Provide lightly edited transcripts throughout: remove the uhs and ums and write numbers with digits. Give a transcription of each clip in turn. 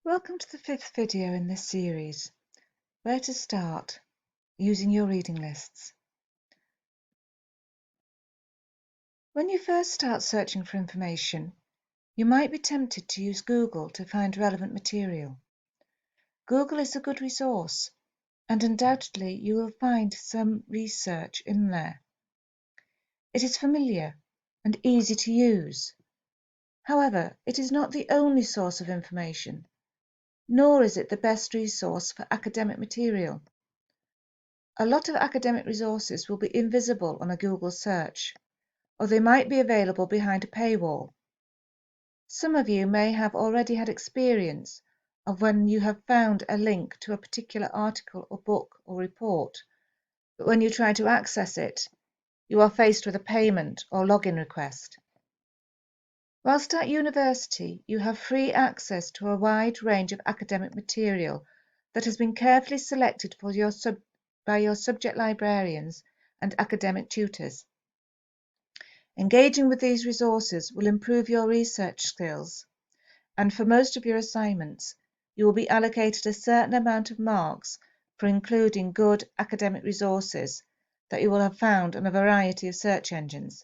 Welcome to the 5th video in this series, Where to Start Using Your Reading Lists. When you first start searching for information, you might be tempted to use Google to find relevant material. Google is a good resource, and undoubtedly you will find some research in there. It is familiar and easy to use. However, it is not the only source of information, nor is it the best resource for academic material. A lot of academic resources will be invisible on a Google search, or they might be available behind a paywall. Some of you may have already had experience of when you have found a link to a particular article or book or report, but when you try to access it, you are faced with a payment or login request. Whilst at university, you have free access to a wide range of academic material that has been carefully selected for by your subject librarians and academic tutors. Engaging with these resources will improve your research skills, and for most of your assignments, you will be allocated a certain amount of marks for including good academic resources that you will have found on a variety of search engines.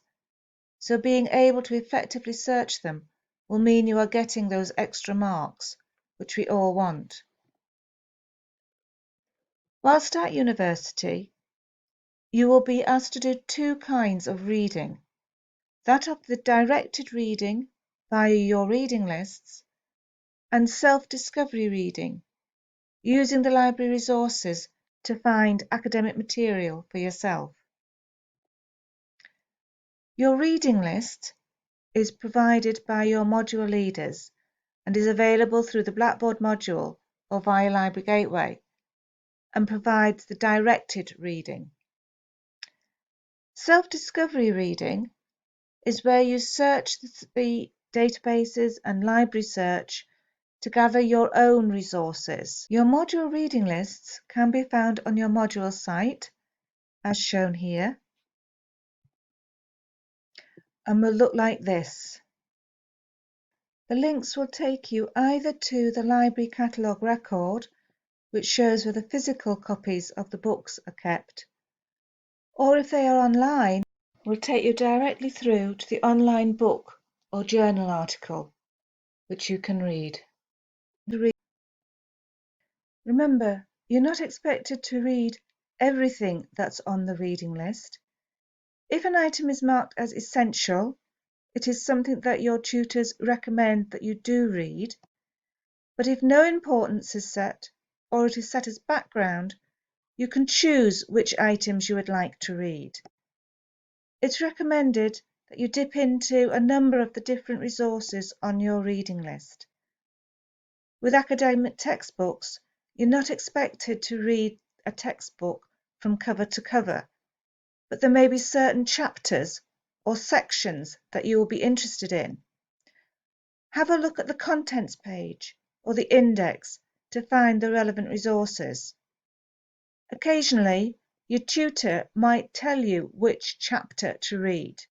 So being able to effectively search them will mean you are getting those extra marks, which we all want. Whilst at university, you will be asked to do two kinds of reading. That of the directed reading via your reading lists and self-discovery reading, using the library resources to find academic material for yourself. Your reading list is provided by your module leaders and is available through the Blackboard module or via Library Gateway, and provides the directed reading. Self-discovery reading is where you search the databases and library search to gather your own resources. Your module reading lists can be found on your module site, as shown here, and will look like this. The links will take you either to the library catalogue record, which shows where the physical copies of the books are kept, or if they are online, will take you directly through to the online book or journal article, which you can read. Remember, you're not expected to read everything that's on the reading list. If an item is marked as essential, it is something that your tutors recommend that you do read. But if no importance is set, or it is set as background, you can choose which items you would like to read. It's recommended that you dip into a number of the different resources on your reading list. With academic textbooks, you're not expected to read a textbook from cover to cover, but there may be certain chapters or sections that you will be interested in. Have a look at the contents page or the index to find the relevant resources. Occasionally, your tutor might tell you which chapter to read,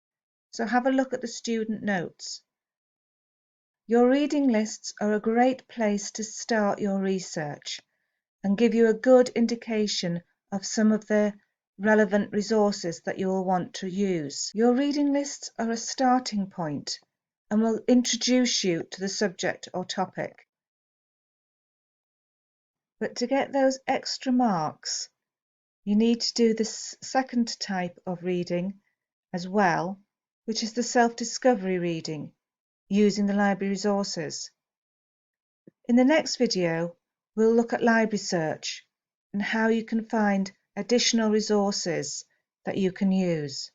so have a look at the student notes. Your reading lists are a great place to start your research and give you a good indication of some of the relevant resources that you will want to use. Your reading lists are a starting point and will introduce you to the subject or topic. But to get those extra marks, you need to do this second type of reading as well, which is the self-discovery reading, using the library resources. In the next video, we'll look at library search and how you can find additional resources that you can use.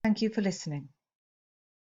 Thank you for listening.